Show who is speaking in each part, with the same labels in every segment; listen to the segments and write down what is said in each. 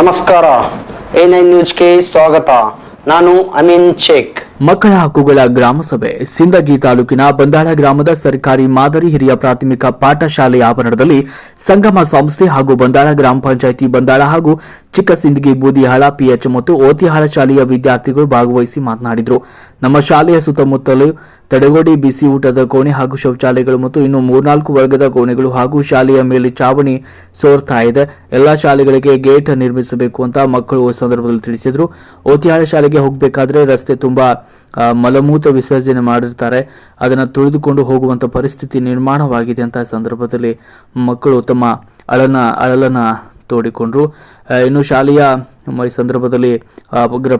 Speaker 1: ನಮಸ್ಕಾರ. A9 ನ್ಯೂಸ್ಗೆ ಸ್ವಾಗತ. ನಾನು ಅಮೀನ್ ಶೇಖ್.
Speaker 2: ಮಕ್ಕಳ ಹಕ್ಕುಗಳ ಗ್ರಾಮ ಸಭೆ ಸಿಂದಗಿ ತಾಲೂಕಿನ ಬಂದಾಳ ಗ್ರಾಮದ ಸರ್ಕಾರಿ ಮಾದರಿ ಹಿರಿಯ ಪ್ರಾಥಮಿಕ ಪಾಠಶಾಲೆಯ ಆವರಣದಲ್ಲಿ ಸಂಗಮ ಸಂಸ್ಥೆ ಹಾಗೂ ಬಂದಾಳ ಗ್ರಾಮ ಪಂಚಾಯಿತಿ ಬಂದಾಳ ಹಾಗೂ ಚಿಕ್ಕ ಸಿಂದಗಿ ಬೂದಿಹಾಳ ಪಿಎಚ್ ಮತ್ತು ಓತಿಹಾಳ ಶಾಲೆಯ ವಿದ್ಯಾರ್ಥಿಗಳು ಭಾಗವಹಿಸಿ ಮಾತನಾಡಿದರು. ನಮ್ಮ ಶಾಲೆಯ ಸುತ್ತಮುತ್ತಲು ತಡೆಗೋಡೆ, ಬಿಸಿ ಊಟದ ಕೋಣೆ ಹಾಗೂ ಶೌಚಾಲಯಗಳು ಮತ್ತು ಇನ್ನು 3-4 ವರ್ಗದ ಕೋಣೆಗಳು ಹಾಗೂ ಶಾಲೆಯ ಮೇಲೆ ಚಾವಣಿ ಸೋರ್ತಾ ಇದೆ. ಎಲ್ಲಾ ಶಾಲೆಗಳಿಗೆ ಗೇಟ್ ನಿರ್ಮಿಸಬೇಕು ಅಂತ ಮಕ್ಕಳು ಸಂದರ್ಭದಲ್ಲಿ ತಿಳಿಸಿದರು. ಓತಿಹಾಳ ಶಾಲೆಗೆ ಹೋಗಬೇಕಾದ್ರೆ ರಸ್ತೆ ತುಂಬಾ ಮಲಮೂತ್ರ ವಿಸರ್ಜನೆ ಮಾಡಿರ್ತಾರೆ, ಅದನ್ನು ತುಳಿದುಕೊಂಡು ಹೋಗುವಂತ ಪರಿಸ್ಥಿತಿ ನಿರ್ಮಾಣವಾಗಿದೆ ಅಂತ ಸಂದರ್ಭದಲ್ಲಿ ಮಕ್ಕಳು ತಮ್ಮ ಅಳಲನ್ನ ತೋಡಿಕೊಂಡ್ರು. ಇನ್ನು ಶಾಲೆಯ ಈ ಸಂದರ್ಭದಲ್ಲಿ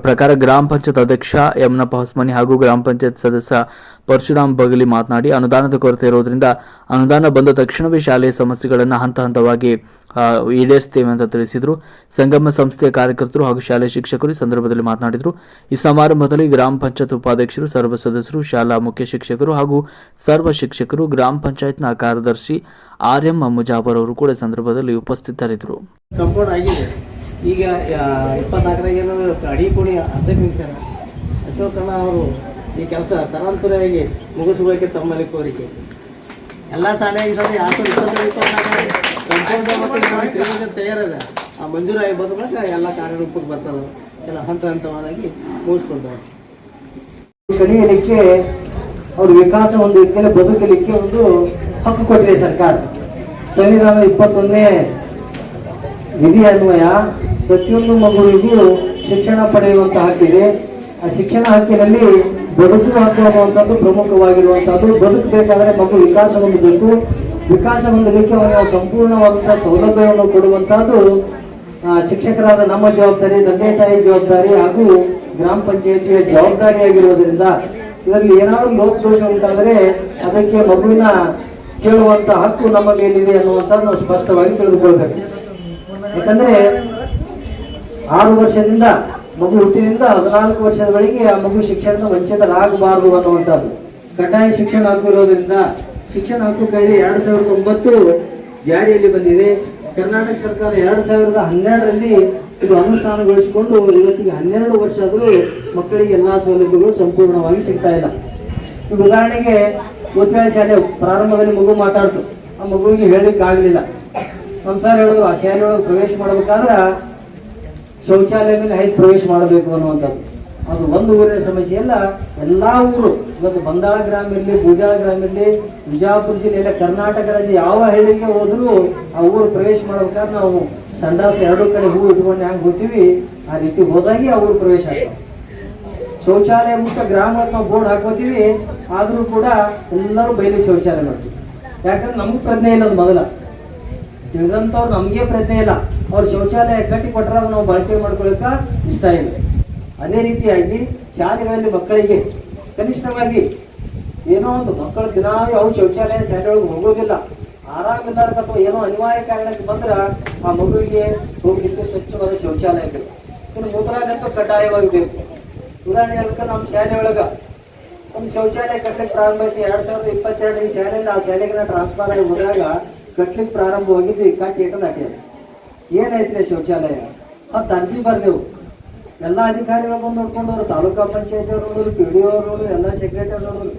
Speaker 2: ಪ್ರಕಾರ ಗ್ರಾಮ ಪಂಚಾಯತ್ ಅಧ್ಯಕ್ಷ ಯಮನಪ್ಪ ಹೊಸಮನಿ ಹಾಗೂ ಗ್ರಾಮ ಪಂಚಾಯತ್ ಸದಸ್ಯ ಪರಶುರಾಮ್ ಬಗಲಿ ಮಾತನಾಡಿ, ಅನುದಾನದ ಕೊರತೆ ಇರೋದ್ರಿಂದ ಅನುದಾನ ಬಂದ ತಕ್ಷಣವೇ ಶಾಲೆಯ ಸಮಸ್ಯೆಗಳನ್ನು ಹಂತ ಹಂತವಾಗಿ ಈಡೇರಿಸುತ್ತೇವೆ ಅಂತ ತಿಳಿಸಿದರು. ಸಂಗಮ ಸಂಸ್ಥೆಯ ಕಾರ್ಯಕರ್ತರು ಹಾಗೂ ಶಾಲೆಯ ಶಿಕ್ಷಕರು ಈ ಸಂದರ್ಭದಲ್ಲಿ ಮಾತನಾಡಿದರು. ಈ ಸಮಾರಂಭದಲ್ಲಿ ಗ್ರಾಮ ಪಂಚಾಯತ್ ಉಪಾಧ್ಯಕ್ಷರು, ಸರ್ವ ಸದಸ್ಯರು, ಶಾಲಾ ಮುಖ್ಯ ಶಿಕ್ಷಕರು ಹಾಗೂ ಸರ್ವ ಶಿಕ್ಷಕರು, ಗ್ರಾಮ ಪಂಚಾಯತ್ನ ಕಾರ್ಯದರ್ಶಿ ಆರ್ಎಂ ಮುಜಾಬರ್ ಅವರು ಕೂಡ ಸಂದರ್ಭದಲ್ಲಿ ಉಪಸ್ಥಿತರಿದ್ದರು.
Speaker 3: ಕಂಪೌಂಡ್ ಆಗಿದೆ. ಈಗ 24 ಏನೋ ಅಡಿ ಕೊಡಿ ಅರ್ಧಕ್ಕೆ ನಿಮಿಷ ಅಶೋಕಣ್ಣ ಅವರು ಈ ಕೆಲಸ ತರಾಂತರವಾಗಿ ಮುಗಿಸ್ಬೇಕೆ ತಮ್ಮಲ್ಲಿ ಕೋರಿಕೆ. ಎಲ್ಲ ಶಾಲೆಗೆ ಸರಿ 2024 ಕಂಪೌಂಡ್ ತಯಾರದ ಆ ಮಂಜೂರಾಗಿ ಬಂದ ಬಳಿಕ ಎಲ್ಲ ಕಾರ್ಯರೂಪಕ್ಕೆ ಬರ್ತದೆ. ಎಲ್ಲ ಹಂತ ಹಂತವಾಗಿ ಮುಗಿಸ್ಕೊಳ್ತಾರೆ. ಕಲಿಯಲಿಕ್ಕೆ ಅವ್ರ ವಿಕಾಸ ಹೊಂದಲಿಕ್ಕೆ, ಬದುಕಲಿಕ್ಕೆ ಒಂದು ಹಕ್ಕು ಕೊಟ್ಟಿದೆ ಸರ್ಕಾರ. ಸಂವಿಧಾನದ 21ನೇ ವಿಧಿ ಅನ್ವಯ ಪ್ರತಿಯೊಂದು ಮಗುವಿಗೂ ಶಿಕ್ಷಣ ಪಡೆಯುವಂಥ ಹಕ್ಕಿದೆ. ಆ ಶಿಕ್ಷಣ ಹಕ್ಕಿನಲ್ಲಿ ಬದುಕು ಹಕ್ಕು ಅನ್ನುವಂಥದ್ದು ಪ್ರಮುಖವಾಗಿರುವಂಥದ್ದು. ಬದುಕಬೇಕಾದ್ರೆ ಮಗು ವಿಕಾಸ ಹೊಂದಬೇಕು. ವಿಕಾಸ ಹೊಂದಲಿಕ್ಕೆ ಅವನಿಗೆ ಸಂಪೂರ್ಣವಾದಂಥ ಸೌಲಭ್ಯವನ್ನು ಕೊಡುವಂಥದ್ದು ಶಿಕ್ಷಕರಾದ ನಮ್ಮ ಜವಾಬ್ದಾರಿ, ತಂದೆ ತಾಯಿ ಜವಾಬ್ದಾರಿ ಹಾಗೂ ಗ್ರಾಮ ಪಂಚಾಯಿತಿಯ ಜವಾಬ್ದಾರಿಯಾಗಿರುವುದರಿಂದ ಇದರಲ್ಲಿ ಏನಾದರೂ ಲೋಪದೋಷ ಉಂಟಾದರೆ ಅದಕ್ಕೆ ಮಗುವಿನ ಕೇಳುವಂಥ ಹಕ್ಕು ನಮ್ಮ ಮೇಲಿದೆ ಅನ್ನುವಂಥದ್ದು ನಾವು ಸ್ಪಷ್ಟವಾಗಿ ತಿಳಿದುಕೊಳ್ಬೇಕು. ಯಾಕಂದ್ರೆ 6 ವರ್ಷದಿಂದ ಮಗು ಹುಟ್ಟಿನಿಂದ 14 ವರ್ಷದವರೆಗೆ ಆ ಮಗು ಶಿಕ್ಷಣದ ವಂಚಿತರಾಗಬಾರದು ಅನ್ನುವಂಥದ್ದು ಕಡ್ಡಾಯ ಶಿಕ್ಷಣ ಹಕ್ಕು ಇರೋದ್ರಿಂದ ಶಿಕ್ಷಣ ಹಕ್ಕು ಕಾಯ್ದೆ 2009 ಜಾರಿಯಲ್ಲಿ ಬಂದಿದೆ. ಕರ್ನಾಟಕ ಸರ್ಕಾರ 2012ರಲ್ಲಿ ಇದು ಅನುಷ್ಠಾನಗೊಳಿಸಿಕೊಂಡು ಇವತ್ತಿಗೆ 12 ವರ್ಷ ಆದರೂ ಮಕ್ಕಳಿಗೆ ಎಲ್ಲಾ ಸೌಲಭ್ಯಗಳು ಸಂಪೂರ್ಣವಾಗಿ ಸಿಗ್ತಾ ಇಲ್ಲ. ಈಗ ಉದಾಹರಣೆಗೆ ಓತಿಹಾಳ ಶಾಲೆ ಪ್ರಾರಂಭದಲ್ಲಿ ಮಗು ಮಾತಾಡ್ತು, ಆ ಮಗುವಿಗೆ ಹೇಳಲಿಕ್ಕೆ ಆಗಲಿಲ್ಲ. ಸಂಸಾರ ಹೇಳಿದ್ರು ಆ ಶಾಲೆಯೊಳಗೆ ಪ್ರವೇಶ ಮಾಡಬೇಕಾದ್ರೆ ಶೌಚಾಲಯ ಮೇಲೆ ಹೇಗೆ ಪ್ರವೇಶ ಮಾಡಬೇಕು ಅನ್ನುವಂಥದ್ದು. ಅದು ಒಂದು ಊರಿನ ಸಮಸ್ಯೆ ಅಲ್ಲ, ಎಲ್ಲಾ ಊರು ಇವತ್ತು ಬಂದಾಳ ಗ್ರಾಮ ಇರಲಿ, ಬೂಜಾಳ ಗ್ರಾಮ ಇರಲಿ, ವಿಜಯಪುರ ಜಿಲ್ಲೆ ಇಲ್ಲ, ಕರ್ನಾಟಕ ರಾಜ್ಯ ಯಾವ ಹಳ್ಳಿಗೆ ಹೋದ್ರೂ ಆ ಊರು ಪ್ರವೇಶ ಮಾಡ್ಬೇಕಾದ್ರೆ ನಾವು ಸಂಡಾಸ 2 ಕಡೆ ಹೂ ಇಟ್ಕೊಂಡು ಹೆಂಗೆ ಹೋಗ್ತೀವಿ ಆ ರೀತಿ ಹೋದಾಗಿ ಆ ಊರು ಪ್ರವೇಶ ಆಗ್ತದೆ. ಶೌಚಾಲಯ ಮುಖ್ಯ ಗ್ರಾಮಕ್ಕೆ ನಾವು ಬೋರ್ಡ್ ಹಾಕೋತೀವಿ, ಆದರೂ ಕೂಡ ಎಲ್ಲರೂ ಬಯಲು ಶೌಚಾಲಯ ಮಾಡ್ತೀವಿ. ಯಾಕಂದ್ರೆ ನಮ್ಗೆ ಪ್ರಜ್ಞೆ ಇಲ್ಲ. ಅದು ಮೊದಲ ತಿಳಿದಂಥವ್ರು ನಮಗೆ ಪ್ರಜ್ಞೆ ಇಲ್ಲ. ಅವ್ರು ಶೌಚಾಲಯ ಕಟ್ಟಿ ಕೊಟ್ಟರೆ ಅದು ನಾವು ಬಳಕೆ ಮಾಡ್ಕೊಳಕ ಇಷ್ಟ ಇಲ್ಲ. ಅದೇ ರೀತಿಯಾಗಿ ಶಾಲೆಗಳಲ್ಲಿ ಮಕ್ಕಳಿಗೆ ಕನಿಷ್ಠವಾಗಿ ಏನೋ ಒಂದು ಮಕ್ಕಳು ದಿನ ಅವ್ರು ಶೌಚಾಲಯ ಶಾಲೆಯೊಳಗೆ ಹೋಗೋದಿಲ್ಲ, ಆರಾಮಿಲ್ಲಾರ ಅಥವಾ ಏನೋ ಅನಿವಾರ್ಯ ಕಾರಣಕ್ಕೆ ಬಂದ್ರೆ ಆ ಮಗುವಿಗೆ ಹೋಗ್ಲಿಕ್ಕೆ ಸ್ವಚ್ಛವಾದ ಶೌಚಾಲಯ ಬೇಕು. ಇನ್ನು ಮೂತ್ರಾಲಯಂತೂ ಕಡ್ಡಾಯವಾಗಿ ಬೇಕು. ಉದಾಹರಣೆ ಹೇಳ್ಕ ನಮ್ಮ ಶಾಲೆ ಒಳಗ ಒಂದು ಶೌಚಾಲಯ ಕಟ್ಟಲಿಕ್ಕೆ ಪ್ರಾರಂಭಿಸಿ 2022 ಈ ಶಾಲೆಯಿಂದ ಆ ಶಾಲೆಗೆ ಟ್ರಾನ್ಸ್ಫರ್ ಆಗಿ ಹೋದಾಗ ಕಟ್ಲಿಕ್ಕೆ ಪ್ರಾರಂಭವಾಗಿದ್ದು ಕಟ್ಟಿ ದಾಟಿಯಾಗ ಏನಾಯ್ತು ಶೌಚಾಲಯ ಮತ್ತು ಅರ್ಜಿ ಬರ್ದೆವು. ಎಲ್ಲ ಅಧಿಕಾರಿಗಳು ಬಂದು ನೋಡ್ಕೊಂಡವ್ರು, ತಾಲೂಕಾ ಪಂಚಾಯತಿ ಅವ್ರು ನೋಡಿದ್ರು, PDO ಅವ್ರು ನೋಡಿದ್ರು, ಎಲ್ಲ ಸೆಕ್ರೆಟರಿ ನೋಡಿದ್ರು,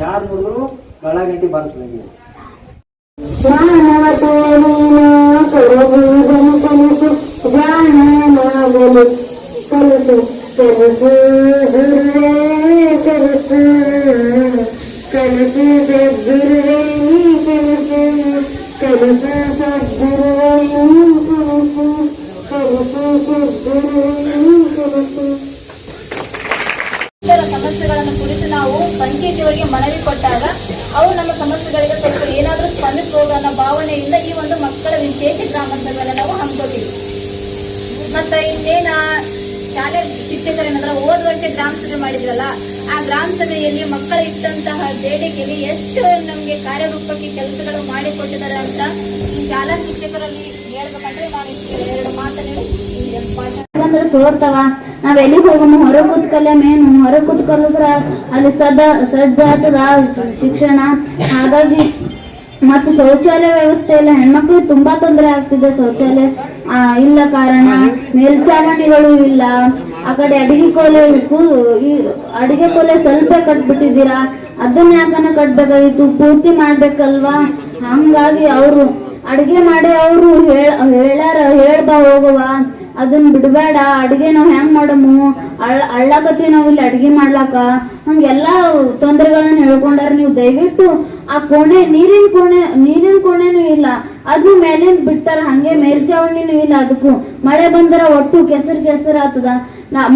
Speaker 3: ಯಾರು ನೋಡಿದ್ರು ಗಳಗಂಟಿ ಬಾರಿಸ್ಬೇಕು.
Speaker 4: ಸಮಸ್ಯೆಗಳನ್ನು ಕುರಿತು ನಾವು ಪಂಚಾಯಿತಿಯವರಿಗೆ ಮನವಿ ಕೊಟ್ಟಾಗ ಅವರು ನಮ್ಮ ಸಮಸ್ಯೆಗಳಿಗೆ ಸ್ವಲ್ಪ ಏನಾದರೂ ಸ್ಪಂದಿಸಬಹುದು ಅನ್ನೋ ಭಾವನೆಯಿಂದ ಈ ಒಂದು ಮಕ್ಕಳ ವಿಶೇಷ ಗ್ರಾಮ ಸಭೆಯನ್ನು ನಾವು ಹಮ್ಮಿಕೊಳ್ತೀವಿ. ಮತ್ತೆ ಇನ್ನೇನ ಶಾಲೆ ಶಿಕ್ಷಕರೇನಂದ್ರೆ ಹೋದ ವರ್ಷ ಗ್ರಾಮ ಸಭೆ ಮಾಡಿದ್ರಲ್ಲ, ಆ ಗ್ರಾಮ ಸಭೆಯಲ್ಲಿ ಮಕ್ಕಳ ಇಟ್ಟಂತಹ ಬೇಡಿಕೆಯಲ್ಲಿ ಎಷ್ಟು ನಮಗೆ ಕಾರ್ಯರೂಪಕ್ಕೆ ಕೆಲಸಗಳು ಮಾಡಿಕೊಟ್ಟಿದ್ದಾರೆ ಅಂತ ಶಾಲಾ ಶಿಕ್ಷಕರಲ್ಲಿ ಹೇಳ್ಬೇಕಂದ್ರೆ ನಾವು 2 ಮಾತನ್ನು
Speaker 5: ಸೋರ್ತವ. ನಾವ್ ಎಲ್ಲಿಗೆ ಹೋಗಮ್ಮ, ಹೊರ ಕೂತ್ಕಲ್ಲೇ ಮೇನು. ಹೊರ ಕೂತ್ಕೊಳ್ಳಿದ್ರ ಅಲ್ಲಿ ಸಜ್ಜಾತದ ಶಿಕ್ಷಣ. ಹಾಗಾಗಿ ಮತ್ತು ಶೌಚಾಲಯ ವ್ಯವಸ್ಥೆ ಇಲ್ಲ, ಹೆಣ್ಮಕ್ಳಿಗೆ ತುಂಬಾ ತೊಂದರೆ ಆಗ್ತಿದೆ ಶೌಚಾಲಯ. ಇಲ್ಲ ಕಾರಣ ಮೇಲ್ಚಾವಣಿಗಳು ಇಲ್ಲ. ಆ ಕಡೆ ಅಡಿಗೆ ಕೋಲೆ ಸ್ವಲ್ಪ ಕಟ್ಬಿಟ್ಟಿದ್ದೀರಾ, ಅದನ್ನ ಯಾಕನ ಕಟ್ಬೇಕಾಗಿತ್ತು, ಪೂರ್ತಿ ಮಾಡ್ಬೇಕಲ್ವಾ? ಹಂಗಾಗಿ ಅವರು ಅಡಿಗೆ ಮಾಡಿ ಅವರು ಹೇಳ್ಬಾ ಹೋಗುವ, ಅದನ್ನ ಬಿಡಬೇಡ, ಅಡಿಗೆ ನಾವ್ ಹೆಂಗ್ ಮಾಡಮು, ಅಳ್ಳಕತ್ತಿ ನಾವ್ ಇಲ್ಲಿ ಅಡಿಗೆ ಮಾಡ್ಲಾಕ, ಹಂಗೆಲ್ಲಾ ತೊಂದರೆಗಳನ್ನ ಹೇಳ್ಕೊಂಡಾರ. ನೀವು ದಯವಿಟ್ಟು ಆ ನೀರಿನ ಕೋಣೆನೂ ಇಲ್ಲ, ಅದು ಮೇಲಿಂದ ಬಿಟ್ಟಾರ, ಹಂಗೆ ಮೇಲ್ಚಾವಣಿನೂ ಇಲ್ಲ. ಅದಕ್ಕೂ ಮಳೆ ಬಂದರ ಒಟ್ಟು ಕೆಸರು ಆತದ.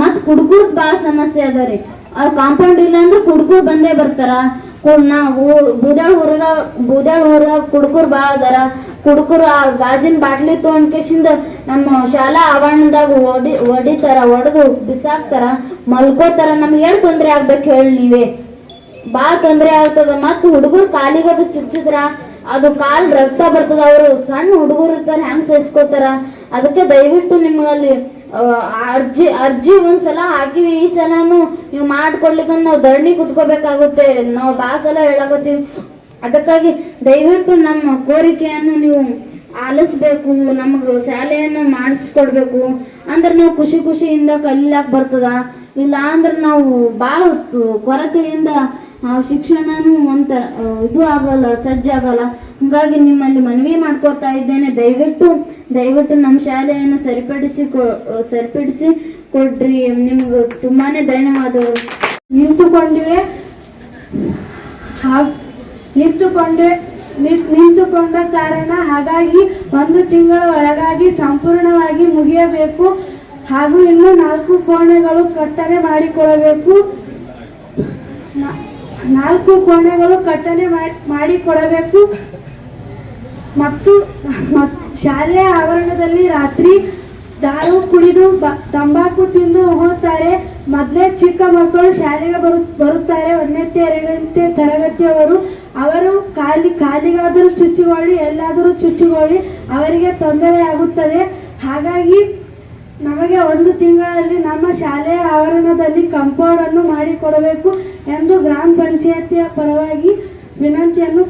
Speaker 5: ಮತ್ ಕುಡ್ಕುರ್ ಬಾಳ ಸಮಸ್ಯೆ ಅದಾರಿ. ಅವ್ರ ಕಾಂಪೌಂಡ್ ಇಲ್ಲ ಅಂದ್ರೆ ಕುಡ್ಕುರ್ ಬಂದೇ ಬರ್ತಾರ. ಬೂದ್ಯಾಳ ಊರಾಗ ಕುಡ್ಕುರ್ ಬಾಳ ಅದಾರ. ಕುಡ್ಕುರು ಆ ಗಾಜಿನ ಬಾಟ್ಲಿ ತೊಗೊಂಡ್ಕೇಶಿಂದ ನಮ್ಮ ಶಾಲಾ ಆವರಣದಾಗ ಹೊಡಿತಾರ, ಹೊಡೆದು ಬಿಸಾಕ್ತಾರ, ಮಲ್ಕೋತಾರ. ನಮ್ಗೆ ಏನ್ ತೊಂದ್ರೆ ಆಗ್ಬೇಕು ಹೇಳಿ ನೀವೇ? ಬಾಳ ತೊಂದ್ರೆ ಆಗ್ತದ. ಮತ್ ಹುಡುಗರು ಕಾಲಿಗದು ಚುಚ್ಚಿದ್ರ ಅದು ಕಾಲ್ ರಕ್ತ ಬರ್ತದ. ಅವರು ಸಣ್ಣ ಹುಡುಗರು ಇರ್ತಾರ, ಹೆಂಗ್ ಸಹಿಸ್ಕೋತಾರ? ಅದಕ್ಕೆ ದಯವಿಟ್ಟು ನಿಮ್ಗಲ್ಲಿ ಅರ್ಜಿ ಒಂದ್ಸಲ ಹಾಕಿವಿ. ಈ ಸಲನು ನೀವು ಮಾಡ್ಕೊಡ್ಲಿಕ್ಕ ನಾವು ಧರಣಿ ಕುತ್ಕೋಬೇಕಾಗುತ್ತೆ. ನಾವು ಬಾಳ ಸಲ ಹೇಳಕತ್ತೀವಿ. ಅದಕ್ಕಾಗಿ ದಯವಿಟ್ಟು ನಮ್ಮ ಕೋರಿಕೆಯನ್ನು ನೀವು ಆಲಿಸ್ಬೇಕು. ನಮಗ ಶಾಲೆಯನ್ನು ಮಾಡಿಸ್ಕೊಡ್ಬೇಕು. ಅಂದ್ರೆ ನಾವು ಖುಷಿಯಿಂದ ಕಲಿಲಾಕ್ ಬರ್ತದ. ಇಲ್ಲ ಅಂದ್ರೆ ನಾವು ಬಾಳ ಕೊರತೆಯಿಂದ ಶಿಕ್ಷಣನು ಅಂತ ಇದು ಆಗಲ್ಲ, ಸಜ್ಜಾಗಲ್ಲ. ಹಂಗಾಗಿ ನಿಮ್ಮಲ್ಲಿ ಮನವಿ ಮಾಡ್ಕೊಡ್ತಾ ಇದ್ದೇನೆ, ದಯವಿಟ್ಟು ನಮ್ಮ ಶಾಲೆಯನ್ನು ಸರಿಪಡಿಸಿ ಕೊಡ್ರಿ. ನಿಮ್ಗೆ ತುಂಬಾನೇ ಧನ್ಯವಾದಗಳು.
Speaker 6: ನಿಂತುಕೊಂಡ ಕಾರಣ ಹಾಗಾಗಿ 1 ತಿಂಗಳ ಒಳಗಾಗಿ ಸಂಪೂರ್ಣವಾಗಿ ಮುಗಿಯಬೇಕು. ಹಾಗೂ ಇನ್ನು 4 ಕೋಣೆಗಳು ಕಟ್ಟನೆ ಮಾಡಿಕೊಡಬೇಕು. ಮತ್ತು ಶಾಲೆಯ ಆವರಣದಲ್ಲಿ ರಾತ್ರಿ ದಾರು ಕುಡಿದು ತಂಬಾಕು ತಿಂದು ಹೋಗ್ತಾರೆ. ಮೊದಲೇ ಚಿಕ್ಕ ಮಕ್ಕಳು ಶಾಲೆಗೆ ಬರುತ್ತಾರೆ. 1ನೇ 2ನೇ ತರಗತಿಯವರು. ಅವರು ಕಾಲಿಗಾದರೂ ಚುಚ್ಚಿಕೊಳ್ಳಿ, ಎಲ್ಲಾದರೂ ಚುಚ್ಚಿಕೊಳ್ಳಿ, ಅವರಿಗೆ ತೊಂದರೆ ಆಗುತ್ತದೆ. ಹಾಗಾಗಿ ನಮಗೆ 1 ತಿಂಗಳಲ್ಲಿ ನಮ್ಮ ಶಾಲೆಯ ಆವರಣದಲ್ಲಿ ಕಾಂಪೌಂಡ್ ಅನ್ನು ಮಾಡಿಕೊಡಬೇಕು ಎಂದು ಗ್ರಾಮ ಪಂಚಾಯತಿಯ ಪರವಾಗಿ ವಿನಂತಿಯನ್ನು.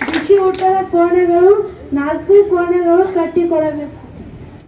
Speaker 6: ಬಿಸಿ ಊಟದ ಕೋಣೆಗಳು 4 ಕೋಣೆಗಳು ಕಟ್ಟಿಕೊಡಬೇಕು.